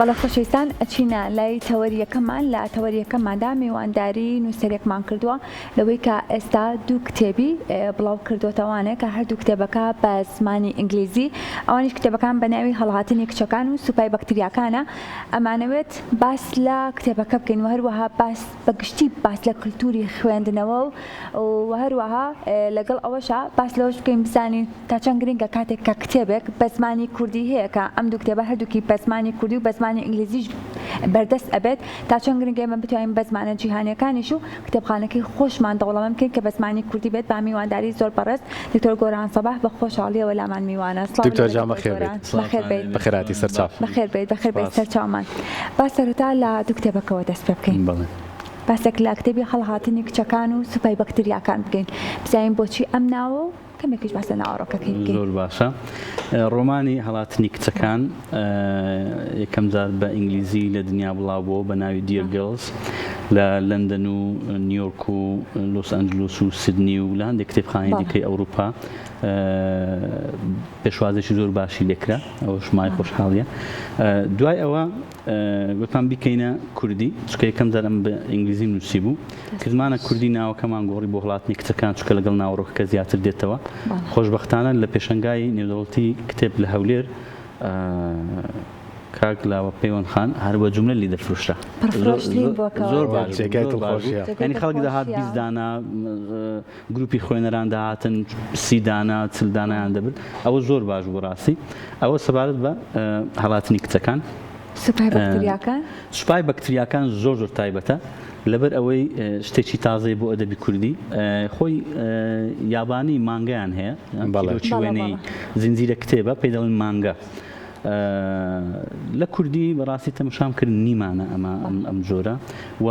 بەڵە خۆشەویستان ئەچینە لای تەوەریەکەمان لە تەوەریەکەماندا میوانداری نووسەرێکمان کردووە لەوەی کە ئێستا دوو کتێبی بڵاو کردوتەوانێک کە هەردوو کتێبەکە بە زمانی ئینگلیزی ئەوانیش کتێبەکان بە ناوی هەڵهاتنی کچەکان و سوپای بەکتریاکانە ئەمانەوێت باس لە کتێبەکە بکەین و هەروەها باس بەگشتی باس لە کللتوری خوێندنەوە و هەروەها لەگەڵ ئەوەشە باس لەوەش بکەین بزانین تا چەند گرنگە کاتێک کە کتێبێک بە زمانی کوردی هەیە کە ئەم دوو کتێبە هەردووکی بە زمانی کوردی و بە زمانی ئینگلیزیش بەردەست ئەبێت تا چەند گرنگە ئێمە بتوانین بە زمانە جیهانیەکانیش و کتێبخانەکەی خۆشمان دەوڵەمەند بکەین کە بە زمانی کوردی بێت با میوانداری زۆر بەڕێز دکتۆر گۆران سەباح بە خۆشحاڵیەوە لامان میوانە. دکتۆر جان بەخێر بێت. بەخێراتی سەرچاو. بەخێر بێت بەخێر بێت سەرچاومان. با سەرەتا لە دوو کتێبەکەوە دەست پێ بکەین. باسێک لە کتێبی هەڵهاتنی کچەکان و سوپای بەکتریاکان بگەین بزانین بۆچی ئەم ناوە و کەمێکیش باسە ناوەڕۆکەکەی بکەین. زۆر باشە. ڕۆمانی هەڵاتنی کچەکان یەکەم جار بە ئینگلیزی لە دنیا بڵاو بووە بە ناوی دیەر گێڵز لە لەندەن و نیویۆرک و لۆس ئەنجلس و سیدنی و لە هەندێک کتێبخانەی دیکەی ئەوروپا پێشوازێکی زۆر باشی لێکرا ئەوە شمای خۆشحاڵیە. دوای ئەوە گوتمان بیکەینە کوردی چکە یەکەم جار ئەم بە ئینگلیزی نووسی بوو کە زمانە کوردی ناوەکەمان گۆڕی بۆ هەڵاتنی کچەکان چکە لەگەڵ ناوەڕۆکەکە زیاتر دێتەوە. خۆشبەختانە لە پێشەنگای نێودەوڵەتی کتێب لە هەولێر کاک لاوە پەیوەند خان هەر بە جوملە لی دەفرۆشرا زۆر باشێکای دڵخۆشیە. یعنی خەڵک دەهات 20 دانە گروپی خوێنەران داهاتن 30 دانە 40 دانایان دەبن ئەوە زۆر باش بوو ڕاستی. ئەوە سەبارەت بە هەڵاتنی کچەکان. سوپای بەکتریاکان سوپای بەکتریاکان زۆر زۆر تایبەتە لەبەر ئەوەی شتێکی تازەی بۆ ئەدەبی کوردی خۆی یابانی مانگەیان هەیە چی وێنەی زنجیرە کتێبە پێی دەڵێن مانگە. لە کوردی بەڕاستی تەماشام کرد نیمانە ئەمە ئەم جۆرە و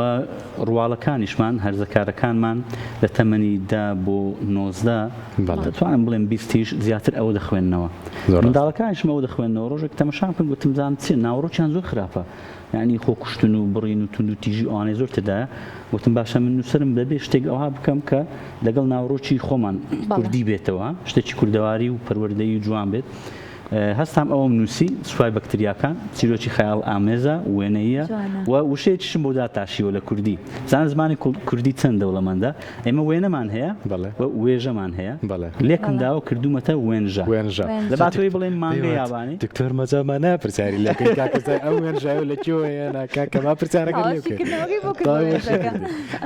ڕواڵەکانیشمان هەرزەکارەکانمان لە تەمەنی 10 بۆ 19 دەتوانم بڵێم 20 زیاتر ئەوە دەخوێننەوە. منداڵەکانیشم ئەوە دەخوێنەوە. ڕۆژێک تەماشام کرد گوتم زانم چی ناوڕۆکیان زۆر خراپە یعنی خۆکوشتن و بڕین و تونند و تیژی ئەوانەی زۆر تێدایە. گوتم باشە من نووسرم دەبێ شتێک ئەوها بکەم کە لەگەڵ ناوڕۆکی خۆمان کوردی بێتەوە شتێکی کوردەواری و پەروەردەیی جوان بێت. هەستام ئەوم نووسی سوپای بەکتریاکان چیرۆکی خەیاڵ ئامێزە وێنەیە و وشەیەکیشم بۆ داتاشیوە لە کوردی. زان زمانی کوردی چەند دەوڵەمەندە ئێمە وێنەمان هەیە و وێژەمان هەیە لێکم داوە کردومەتە وێنژە دەباتەوەی بڵێن مانگە یابانی. دکتۆر مەجامان ناپرسیاری لەکەی کاکەزای ئەو وێنژایە لەکوێیە ناکاکە با پرسیارەکە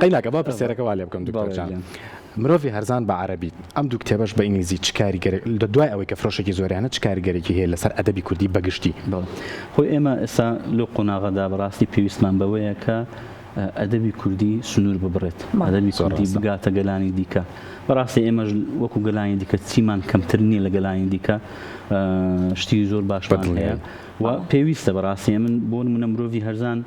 قەیناکە با پرسیارەکە وا لێ بکەم دکتۆر جان. مرۆڤی هەرزان بە عەرەبی ئەم دوو کتێبەش بە ئینگلیزی چ کاریگەری لە دوای ئەوەی کە فرۆشێکی زۆریانە چ کاریگەرێکی هەیە لەسەر ئەدەبی کوردی بەگشتی؟ خۆی ئێمە ئێستا لۆ قۆناغەدا بەڕاستی پێویستمان بەوەیە کە ئەدەبی کوردی سنوور ببڕێت ئەدەبی کوردی بگاتە گەلانی دیکە. بەڕاستی ئێمەش وەکو گەلانی دیکە چیمان کەمتر نییە لە گەلانی دیکە شتی زۆر باشمان هەیە و پێویستە بەڕاستی من بۆ نمونە مرۆڤی هەرزان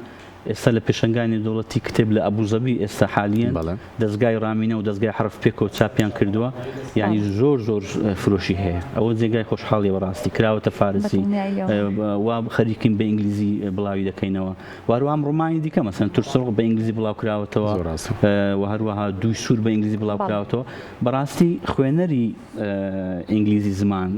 ئێستا لە پێشەنگانی دەوڵەتی کتێب لە ئەبوزەبی ئێستا حالیەن دەستگای ڕامینە و دەستگای حرف پێکەوە چاپیان کردووە یعنی زۆر زۆر فرۆشی هەیە. ئەوە جێگای خۆشحاڵی بەڕاستی کراوەتە فارسی وا خەریکین بە ئینگلیزی بڵاوی دەکەینەوە. واروام ڕۆمانی دیکە مەسەن تورسڵ بە ئینگلیزی بڵاو کراوەتەوە و هەروەها دوی سوور بە ئینگلیزی بڵاو کراوەتەوە. بەڕاستی خوێنەری ئینگلیزی زمان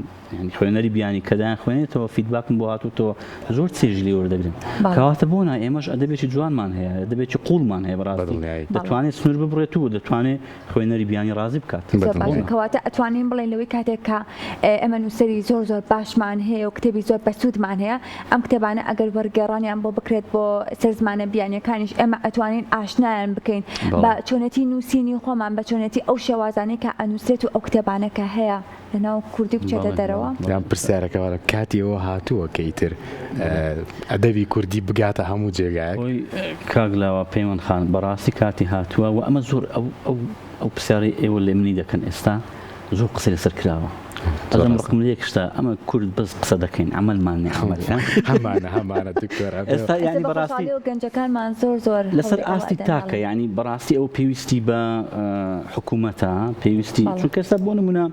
خوێنەری بیانی کەدایان خوێنێتەوە فیدباکم بۆ هاتووتەوە زۆر چێژی لێ وەردەگرن کەواتە بۆ نا ئێمەش ئەدەبێکی جوانمان هەیە دەبێتی قوڵمان هەیە بەڕاستی دەتوانێت سنوور ببڕێت و دەتوانێت خوێنەری بیانی ڕازی بکات. کەواتە ئەتوانین بڵێن لەوەی کاتێک کە ئێمە نووسەری زۆر زۆر باشمان هەیە و کتێبی زۆر بەسوودمان هەیە ئەم کتێبانە ئەگەر وەرگێڕانیان بۆ بکرێت بۆ سەر زمانە بیانیەکانیش ئێمە ئەتوانین ئاشنایان بکەین بە چۆنەتی نووسینی خۆمان بە چۆنەتی ئەو شێوازانەی کە ئەنووسێت و ئەو کتێبانە کە هەیە لەناو کوردی بچێتە دەرەوە. پرسیارەکەوە کاتیەوە هاتووە کەیتر ئەدەبی کوردی بگاتە هەموو جێگایەک. کاگلاوە پەیوەند خان بەڕاستی کاتی هاتووە و ئەمە زۆر ئەو پرسیارەی ئێوە لێ منی دەکەن ئێستا زۆر قسە لەسەر کراوە. ئەم ڕقم لێکشتا ئەمە کورد بەس قسە دەکەین عملمان عملی هەمانە دکتۆر ئێستا ینی بەڕاستی گەنجەکانمان زۆر زۆر لەسەر ئاستی تاکە ینی بەڕاستی ئەو پێویستی بە حکوومەتە پێویستی چونکە ئێستا بۆ نمونە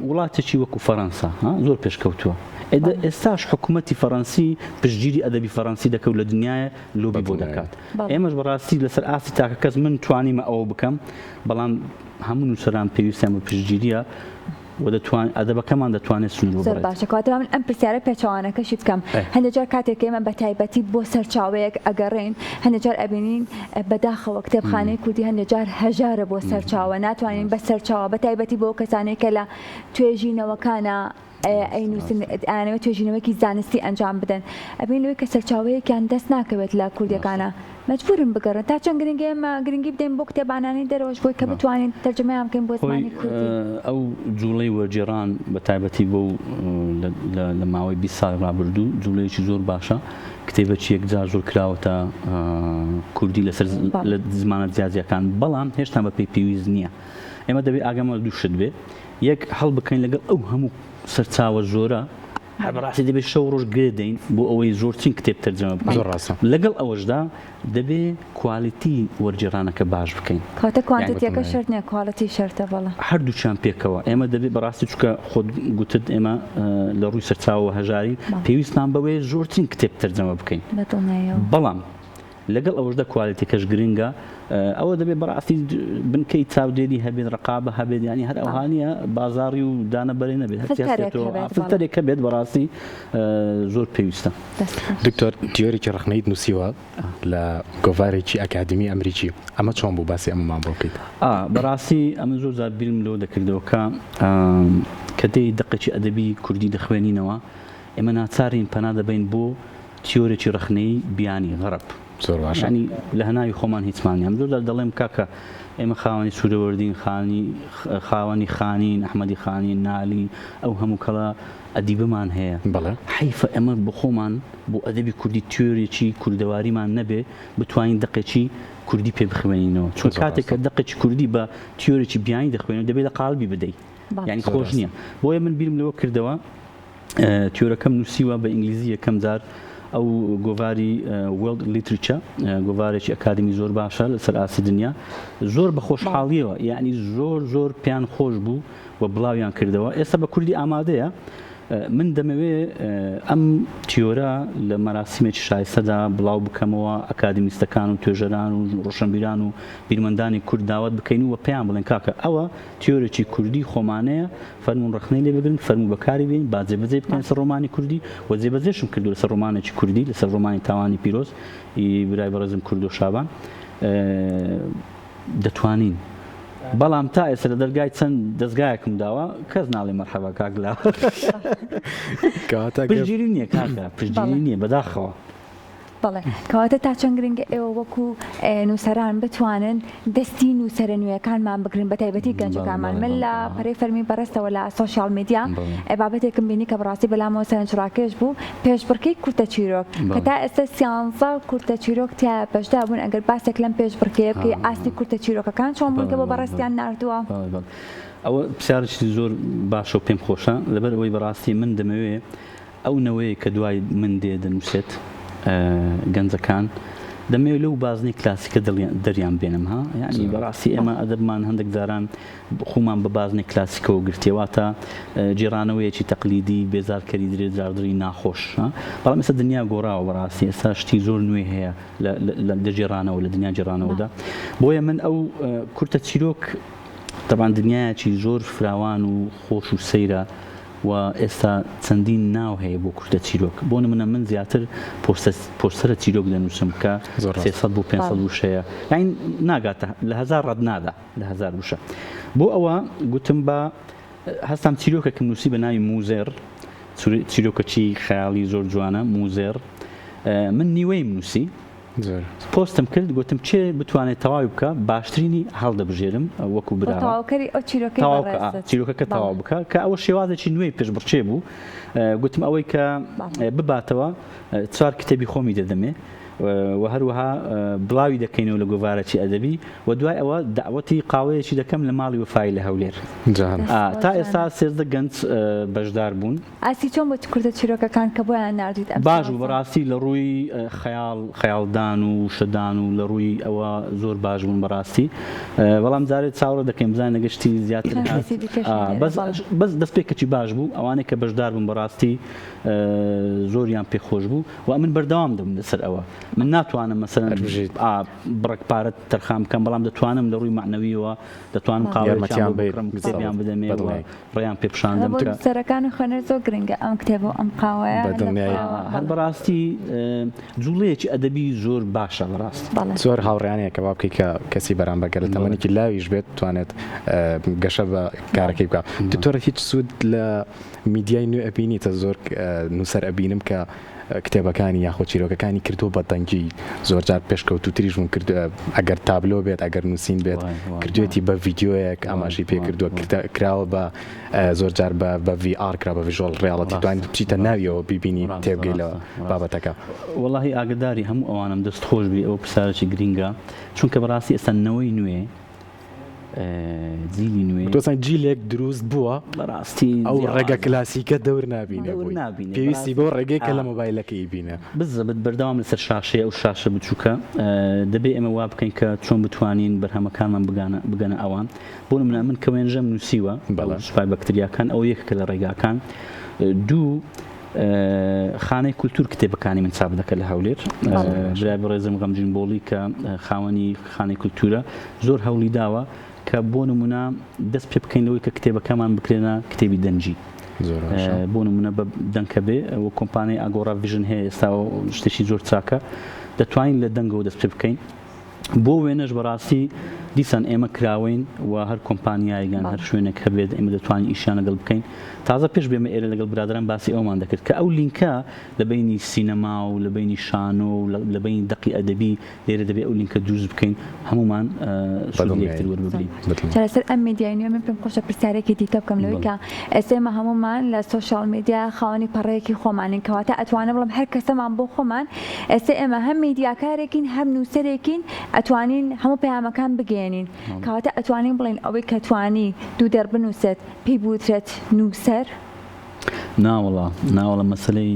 وڵاتێکی وەکو فەڕەنسا زۆر پێشکەوتووە ئێستاش حکوومەتی فەڕەنسی پشتگیری ئەدەبی فەڕەنسی دەکەوت لە دنیاە لۆبی بۆ دەکات. ئێمەش بەڕاستی لەسەر ئاستی تاکە کەس من توانیمە ئەوە بکەم بەڵام هەموو نووسەران پێویستیان بە پشتگیریە و دەتوان ئەدەبەکەمان دەتوانێت سنوور زۆر ببڕێت. باشە کەواتە من ئەم پرسیارە پێچەوانەکەشی بکەم هەندێک جار کاتێک ئێمە بە تایبەتی بۆ سەرچاوەیەک ئەگەڕێن هەندێک جار ئەبینین بەداخەوە کتێبخانەی کوردی هەندێک جار هەژارە بۆ سەرچاوە ناتوانین بە سەرچاوە بە تایبەتی بۆ کەسانێک کە لە توێژینەوەکانە ئەینووسێت توێژینەوەکی زانستی ئەنجام بدەن ئەبین لەوەی کە سەرچاوەیەکیان دەست ناکەوێت لە کوردیەکانە مەجبورن بگەڕن تا چەند گرنگی ئێمە گرنگی بدەین بۆ کتێبانانی دەرەوەش بۆی کە بتوانین تەرجەمەیان بکەین بۆ زمانی کوردی. ئەو جوڵەی وەرجێڕان بە تایبەتی بۆ لە ماوەی 20 ساڵ ڕابردوو جوڵەیەکی زۆر باشە کتێبەکی یەکجار زۆر کراوەتە کوردی لەسەر لە زمانە جیاجیەکان بەڵام هێشتا بە پێی پێویست نییە. ئێمە دەبێت ئاگامە دووشت بێ یەک هەڵ بکەین لەگەڵ ئەو هەموو سەرچاوە زۆرە بەڕاستی دەبێت شەو ڕۆژ گرێدەین بۆ ئەوەی زۆرترین کتێب تەرجەمە بکەین. زۆر ڕاستە. لەگەڵ ئەوەشدا دەبێت کوالیتی وەرجێڕانەکە باش بکەین. کاتە کوانتیتیەکە شەرت نییە کوالیتی شەرتە بەڵە. هەردووچیان پێکەوە ئێمە دەبێت بەڕاستی چکە خۆت گوتت ئێمە لە ڕووی سەرچاوە هەژاری پێویستمان بەوەی زۆرترین کتێب تەرجەمە بکەین. بەڵام لەگەڵ ئەوەشدا کوالیتیەکەش گرنگە ئەوە دەبێت بەڕاستی بنکەی چاودێری هەبێت ڕقابە هەبێت ینی هەر ئەوهانیە بازاڕی و دانەبەرێ نەبێت هەرفلتەرێک بێت بەڕاستی زۆر پێویستە. دکتۆر تیۆرێکی ڕخنەیت نووسیوە لە گۆڤارێکی ئەکادمی ئەمریکی ئەمە چۆن بوو باسی ئەمەمان بۆ بکەیت؟ بەڕاستی ئەمە زۆر زار بیرم لەوە دەکردەوە کە دەی دقێکی ئەدەبی کوردی دەخوێنینەوە ئێمە ناچارین پەنا دەبین بۆ تیۆرێکی ڕخنەی بیانی غەرب. زۆر باشە. ینی لە هەناوی خۆمان هیچمان ئەم زۆر دەڵێم کاکە ئێمە خاوەنی سوورەوەردین خاوەنی خانین ئەحمەدی خانین نالی ئەو هەموو کەڵە ئەدیبمان هەیە بەڵێ حیفە ئەمە بۆ خۆمان بۆ ئەدەبی کوردی تیۆرێکی کوردەواریمان نەبێ بتوانین دقێکی کوردی پێ بخوێنینەوە چون کاتێک کە دقێکی کوردی بە تیۆرێکی بیانی دەخوێنێت دەبێت لە قالبی بدەیت ینی خۆش نییە بۆیە من بیرم لەوە کردەوە تیۆرەکەم نووسیوە بە ئینگلیزی یەکەم جار ئەو گۆڤاری وەرلد لیتریچە گۆڤارێکی ئەکادمی زۆر باشە لەسەر ئاسی دنیا زۆر بە خۆشحاڵیەوە یعنی زۆر پیان خۆش بوو و بڵاویان کردەوە ئێستا بە کوردی ئامادەیە من دەمەوێت ئەم تیۆرە لە مەراسیمێکی شایستەدا بڵاو بکەمەوە ئەکادمیستەکان و توێژەران و ڕۆشنبیران و بیرمەندانی کورد داوت بکەین و پێیان بڵێن کاکە ئەوە تیۆرێکی کوردی خۆمانەیە فەرمون ڕخنەی لێ بگرن فەرموو بەکاری بین با جێبەجێ بکەین لەسەر ڕۆمانی کوردی و جێبەجێشم کردو لەسەر ڕۆمانێکی کوردی لەسەر ڕۆمانی تاوانی پیرۆز برای بەڕێزم کورد و شابان دەتوانین بەڵام تا ئێستا لە دەرگای چەند دەستگایەکم داوە کەس ناڵێ مەرحەبا کاگلا پشتگیری نییە کاکە پشتگیری نییە بەداخەوە بەڵێ کەواتە تا چەند گرنگە ئێوە وەکو نووسەران بتوانن دەستی نووسەرە نوێیەکانمان بگرن بە تایبەتی گەنجەکانمان من لە پەرەی فەرمی بەڕستەوە لە سۆشیال میدیا بابەتێکم بینی کە بەڕاستی بەلامەوە سەرنجڕاکێش بوو پێشبڕکەی کورتە چیرۆک کە تا ئێستا سیانزە کورتە چیرۆک تیا پێشدا بوون ئەگەر باسێک لەم پێشبڕکەیە بکەی ئاستی کورتە چیرۆکەکان چۆن بوون کە بۆ بەڕستیان ناردووە ئەوە پرسیارێکی زۆر باشە و پێم خۆشە لەبەر ئەوەی بەڕاستی من دەمەوێت ئەو نەوەی کە دوای من دێ دەنووسێت گەنجەکان دەمەوێت لەو بازنەی کلاسیکە دەریان بێنم ها یعنی بەڕاستی ئێمە ئەدەبمان هەندێک جاران خۆمان بە بازنەی کلاسیکەوە گرتێواتە جێرانەوەیەکی تەقلیدی بێزارکەری درێت جاردری ناخۆش بەڵام ئێستا دنیا گۆڕاوە بەڕاستی ئێستا شتی زۆر نوێ هەیە لە جێرانەوە لە دنیا جێرانەوەدا بۆیە من ئەو کورتە چیرۆک طبعاً دنیایەکی زۆر فراوان و خۆش و سەیرە و ئێستا چەندین ناو هەیە بۆ کورتە چیرۆک بۆ نمونە من زیاتر پۆستەرە چیرۆک دەنووسم کە 300 بۆ 500 وشەیە یعنی ناگاتە لە 1000 ڕەت نادا لە 1000 وشە بۆ ئەوە گوتم بە هەستام چیرۆکێکم نووسی بە ناوی موزێر چیرۆکەکی خەیاڵی زۆر جوانە موزێر من نیوەی نووسی پۆستم کرد گوتم چێ بتوانێت تەواوی بکە باشترینی هەڵدەبژێرم وەکو براوە چیرۆکەکە تەواو بکە کە ئەوە شێوازێکی نوێی پێشبڕچێ بوو گوتم ئەوەی کە بباتەوە 4 کتێبی خۆمی دەدەمێ و هەروەها بڵاوی دەکەینەوە لە گۆڤارێکی ئەدەبی و دوای ئەوە داوەتی قاوەیەکی دەکەم لە ماڵی وفای لە هەولێر تا ئێستا 13 گەنج بەشدار بوون ئاسی چۆن بۆ کورتە چیرۆکەکان کە بۆیان ناردیت باش و بەڕاستی لە ڕووی خەیاڵدان و شەدان و لە ڕووی ئەوە زۆر باش بوون بەڕاستی بەڵام جارێت چاوەڕە دەکەین بزانین نەگەشتی زیاتر بەس دەستپێکێکی باش بوو ئەوانەی کە بەشدار بوون بەڕاستی زۆریان پێخۆش بوو و من بەردەوام دەبم لەسەر ئەوە من ناتوانم مثلا بڕک پارەت تەرخام بکەم بەڵام دەتوانم لە ڕووی معنەویەوە دەتوانم قاوەیەکیان بکڕم کتێبیان بدەمێەوە ڕێیان پێ پیشاندەم کە سەرەکان و خوێنەر زۆر گرنگە ئەم کتێب و ئەم قاوەیە هەر بەڕاستی جوڵەیەکی ئەدەبی زۆر باشە بەڕاست زۆر هاوڕیانەیە کە وا بکەی کە کەسی بەرامبەرگە لە تەمەنێکی لاویش بێت توانێت گەشە بە کارەکەی بکە تۆرە هیچ سوود لە میدیای نوێ ئەبینیتە زۆر نووسەر ئەبینم کە کتێبەکانی یاخۆ چیرۆکەکانی کردو بە دەنگی زۆر جار پێشکەوتوتریش بوون کرد ئەگەر تابلۆ بێت ئەگەر نووسین بێت کردوێتی بە ڤیددیۆیەک ئاماژی پێ کردووە کراوە بە زۆر جار بە VR کرا بە ڤیژۆڵ ڕیاڵەتی توانیت بچیتە ناویەوە بیبینی تێبگەیلەوە بابەتەکە وەڵاهی ئاگداری هەموو ئەوانم دەست خۆش بی ئەوە پرسیارێکی گرینگە چونکە بەڕاستی ئێستا نەوەی نوێ جیلی نوێ دۆزان جیلێک دروست بووە بەڕاستی ئەو ڕێگە کلاسیکە دەور نابینێ پێویستی بۆ ڕێگەی کە لە مۆبایلەکەی بینە بزەبت بەردەوام لەسەر شاشەیە ئەو شاشە بچووکە دەبێ ئێمە وا بکەین کە چۆن بتوانین بەرهەمەکانمان بگەنە ئەوان بۆ نمونە من کە وێنژەم نووسیوە سوپای بەکتریاکان ئەو یەکێکە لە ڕێگاکان دوو خانەی کولتور کتێبەکانی من چاپ دەکە لە هەولێر برای بەڕێزم غەمجین بۆڵی کە خاوەنی خانەی کولتورە زۆر هەوڵی داوە کە بۆ نمونە دەست پێ بکەین لەوەی کە کتێبەکەمان بکرێنە کتێبی دەنجی بۆ نمونە بە دەنکە بێ ئەوە کۆمپانیای ئاگۆڕا ڤیژن هەیە ئێستا شتێکی زۆر چاکە دەتوانین لە دەنگەوە دەست پێ بکەین بۆ وێنەش بەڕاستی دیسان ئێمە کراوین و هەر کۆمپانیایگان هەر شوێنێک هەبێت ئێمە دەتوانین ئیشیان لەگەڵ بکەین تازە پێش بێمە ئێرە لەگەڵ برادران باسی ئەومان دەکرد کە ئەو لینکە لە بینی سینەما و لە بینی شانۆ و لە بینی دەقی ئەدەبی لێرە دەبێت ئەو لینکە دروست بکەین هەمومان سودی وەربگرین لەسەر ئەم میدیای نوێ من پێم خۆشە پرسیارێکی دیکە بکەم لەوەی کە ئێستا هەمومان لە سۆشیال میدیا خاوەنی پەڕەیەکی خۆمانین کەواتە ئەتوانە بڵم هەر کەسەمان بۆ خۆمان ئێستا ئێمە هەم میدیاکارێکین هەم نووسەرێکین ئەتوانین هەموو پەیامەکان بگەێنین کەواتە ئەتوانین بڵین ئەوەی کە توانی دوو دەربنووسێت پێی بوترێت نووسەر ناوەڵە مەسلەی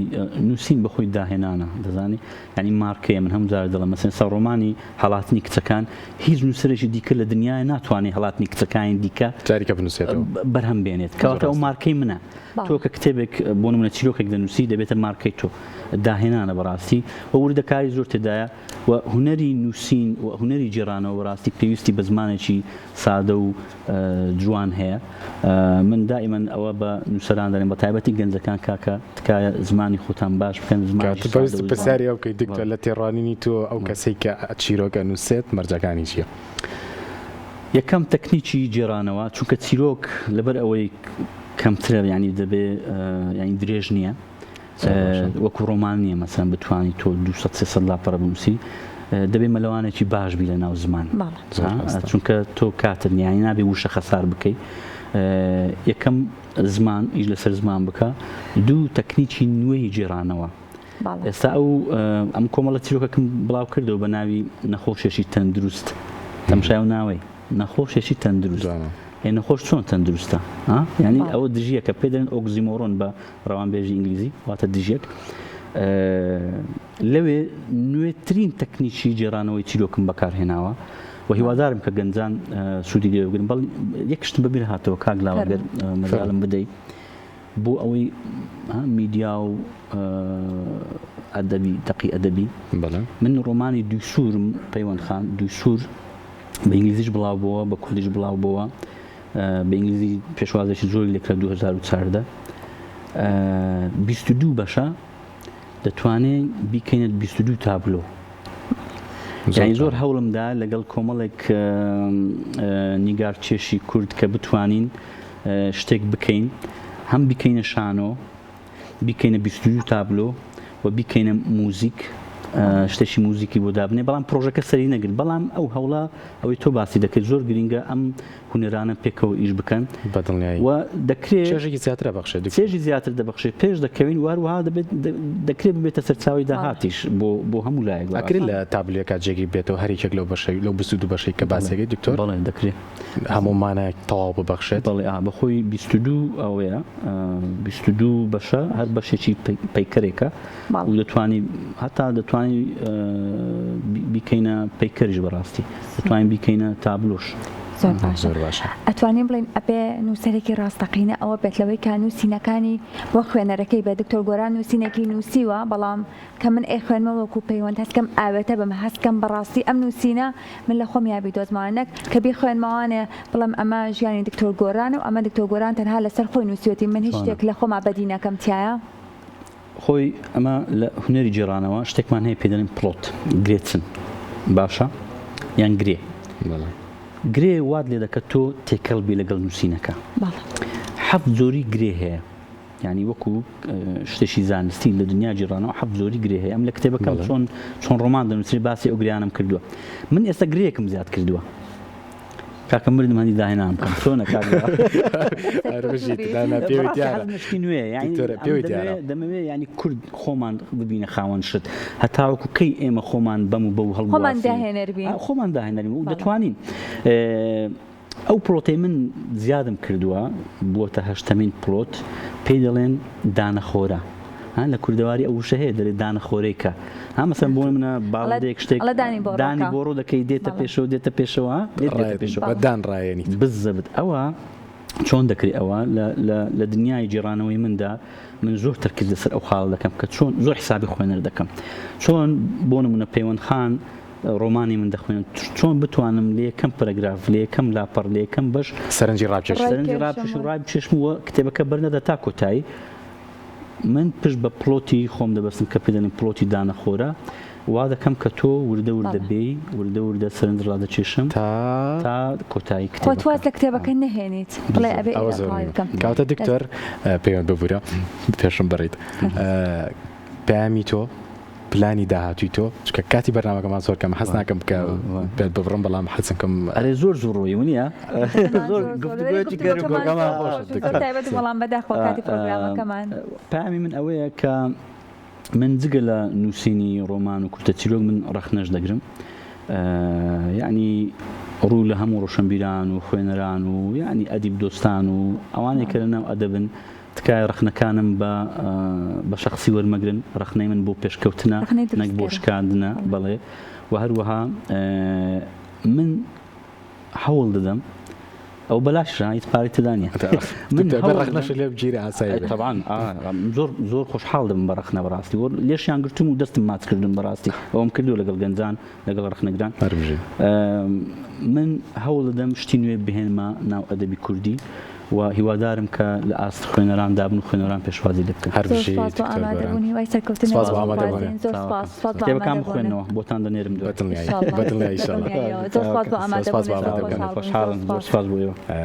نووسین بەخۆی داهێنانە دەزانی ینی مارکەیە من هەم جار دەڵم مەسەن سا ڕۆمانی هەڵاتنی کچەکان هیچ نووسەرێکی دیکە لە دنیای ناتوانێت هەڵاتنی کچەکانی دیکە جاریکە بنووسێتەوە بەرهەم بێنێت کەواتە ئەو مارکەی منە تۆ کە کتێبێک بۆ نمونە چیرۆکێک دەنووسی دەبێتە مارکەی تۆ داهێنانە بەڕاستی و وردەکاری زۆر تێدایە و هونەری نووسین و هونەری جێرانەوە بەڕاستی پێویستی بە زمانێکی سادە و جوان هەیە من دائیمەن ئەوە بە نووسەران دەڵێم بە تایبەتی گەنجەکان کاکە تکایە زمانی خۆتان باش بکەن زمانی پرسیاری ئەو بکەی دکتۆر لە تێڕوانینی تۆ ئەو کەسێک کە چیرۆکە نووسێت مەرجەکانی چییە؟ یەکەم تەکنیکی جێرانەوە چونکە چیرۆک لەبەر ئەوەی کەمترە ینی دەبێ ینی درێژ نییە وەکو ڕۆمان نییە مەسەن بتوانانی تۆ 200-300 لاپەڕە بنووسی دەبێ مەلەوانێکی باش بی لە ناو زمان چونکە تۆ کاتر نیانی نابێ وشە خەسار بکەیت یەکەم زمان ئیش لەسەر زمان بکە دوو تەکنیکی نوێی جێرانەوە ئێستا ئەم کۆمەڵە چیرۆکەکەم بڵاو کردەوە بە ناوی نەخۆشێکی تەندروست تەمشای و ناوەی نەخۆشێکی تەندروست نەخۆش چۆن تەندروستە ینی ئەوە دژیە کە پێ دەن ئۆگزیمۆڕۆن بە ڕەوانبێژی ئینگلیزی واتە دژیەک لەوێ نوێترین تەکنیکی جێرانەوەی چیرۆکم بەکارهێناوە و هیوادارم کە گەنجان سوودی لێبگرن بەڵ یەکشتم بەبیر هاتەوە کاگلاوەگەر مەجاڵم بدەیت بۆ ئەوەی میدیا و ئەدەبی دەقی ئەدەبی من ڕۆمانی دوو سوورم پەیوەند خان دوو سوور بە ئینگلیزیش بڵاو بووە بە کوردیش بڵاو بووە بە ئینگلیزی پێشوازێکی زۆری لێکرا 2014 22 بەشە دەتوانێت بیکەینێت 22 تابلۆ یعنی زۆر هەوڵمدا لەگەڵ کۆمەڵێک نیگارکێشی کورد کە بتوانین شتێک بکەین هەم بیکەینە شانۆ بیکەینە 22 تابلۆ و بیکەینە موزیک شتێکی موزیکی بۆ دابنێ بەڵام پرۆژەکە سەری نەگرت بەڵام ئەو هەوڵە ئەوەی تۆ باسی دەکەیت زۆر گرینگە ئەم هونەرانە پێکەوە ئیش بکەن و دەکرێت چێژێکی زیاتر دەبەخشێت چێژی زیاتر دەبەخشێت پێش دەکەوین واروها دەکرێت ببێتە سەرچاوی داهاتیش بۆ هەموو لایەک ئەکرێت لە تابلۆکە جێگی بێتەوە هەریەک لەو بەشەی لەو 22 بەشەی کە باسیەکەی دکتۆر بەڵێ دەکرێت هەمومانە تەواو ببەخشێت بەڵێ بەخۆی 22 ئەوەیە 22 بەشە هەر بەشێکی پەیکەرێکە و دەتوانی هەتا دەتوانی بیکەینە پەیکەریش بەڕاستی دەتوانین بیکەینە تابلۆش زۆر باشە زۆر باشە ئەتوانین بڵین ئەبێ نووسەرێکی ڕاستەقینە ئەوە بێت لەوەی کە نووسینەکانی بۆ خوێنەرەکەی بە دکتۆر گۆران نووسینێکی نووسیوە بەڵام کە من خوێنمە وەکو پەیوەند هەستکەم ئاوێتە بەمە هەستکەم بەڕاستی ئەم نووسینە من لە خۆم یابی دۆزمانەک کە بی خوێنمەوانێ بڵم ئەمە ژیانی دکتۆر گۆران و ئەمە دکتۆر گۆران تەنها لەسەر خۆی نووسیوەتی من هیچ شتێک لە خۆما بەدی نەکەم تایە خۆی ئەمە لە هونەری جێرانەوە شتێکمان هەیە پێ دەڵێن پڵۆت گرێچن باشە یان گرێ گرێ وات لێ دەکە تۆ تێکەڵبی لەگەڵ نووسینەکە حەفت زۆری گرێ هەیە ینی وەکو شتێکی زانستی لە دنیا جیرانەوە حەفت زۆری گرێ هەیە ئەم لە کتێبەکەم چۆن ڕۆمان دەنووسری باسی ئەو گریانم کردووە من ئێستا گرێکم زیاد کردووە کاکە مردم هەندی داهێنام بکەم چۆنە کاکشتی نوێ دەمەوێ ینی کورد خۆمان ببینە خاوەن شت هەتاوەکو کەی ئێمە خۆمان بەم و بەو هەڵ خۆمان داهێنەرین و دەتوانین ئەو پڵۆتەی من زیادم کردووە بووەتە هەشتەمین پڵۆت پێی دەڵێن دانەخۆرە لە کوردەواری ئەوشە هەیە دەڵێت دانەخۆرەیکە مەسەن بۆ منە باڵندەیەک شتێک دانی بۆ ڕۆ دەکەی دێتە پێشەوە دێتە پێشەوە دانڕایێنی بزەبت ئەوە چۆن دەکری ئەوە لە دنیای جیرانەوەی مندا من زۆر تەرکیز لەسەر ئەو خاڵ دەکەم کە چۆن زۆر حسابی خوێنەر دەکەم چۆن بۆ نمونە پەیوەند خان ڕۆمانی من دەخوێن چۆن بتوانم لە یەکەم پەرەگراف لە یەکەم لاپەڕ لە یەکەم بەش سەرنجی ڕابچێش و ڕابچێشمەوە کتێبەکە بەرنەدە تا کۆتایی من پشت بە پڵۆتی خۆم دەبەستم کە پێ دەڵێن پڵۆتی دانەخۆرە وا دەکەم کە تۆ وردە وردە بێی وردە سەرنج ڕادەچێشم تا کۆتایی کتێب تواز لە کتێبەکە نەهێنیت بڵێ ئەبێ کاتە دکتۆر پەیوەند ببوورە پێشم بڕیت پەیامی تۆ پلانی داهاتوی تۆ چکە کاتی بەرنامەکەمان زۆر کەم حەز ناکەم بکە بێت ببڕم بەڵام حەزەکەم ئەرێ زۆر ڕۆی ونیە پامی من ئەوەیە کە من جگە لە نووسینی ڕۆمان و کورتە چیرۆک من ڕەخنەش دەگرم یعنی ڕوو لە هەموو ڕۆشنبیران و خوێنەران و یعنی ئەدیب دۆستان و ئەوانێک کە لەناو ئەدەبن تکای ڕخنەکانم بە شخصی وەرمەگرن ڕخنەی من بۆ پێشکەوتنە نەک بۆ شکاندنە بەڵێ و هەروەها من هەوڵ دەدەم ئەو بەلاشە هیچ پارەی تدانە ڕخنەش لێ بگیرە ئاسایی طبعاً زۆر خۆشحاڵ دەبم بە ڕخنە بەڕاستی لێشیان گرتم و دەستم ماچکردن بەڕاستی ئەوم کردو لەگەڵ گەنجان لەگەڵ ڕخنەگران من هەوڵ دەدەم شتی نوێ بهێنمە ناو ئەدەبی کوردی و هیوادارم کە لە ئاست خوێنەران دابن و خوێنەران پێشوازی دەکەن کتێبەکان بخوێنەوە بۆتان دەنێرم بەدڵنیایی خۆشحاڵم زۆر سپاس بۆ ئێوە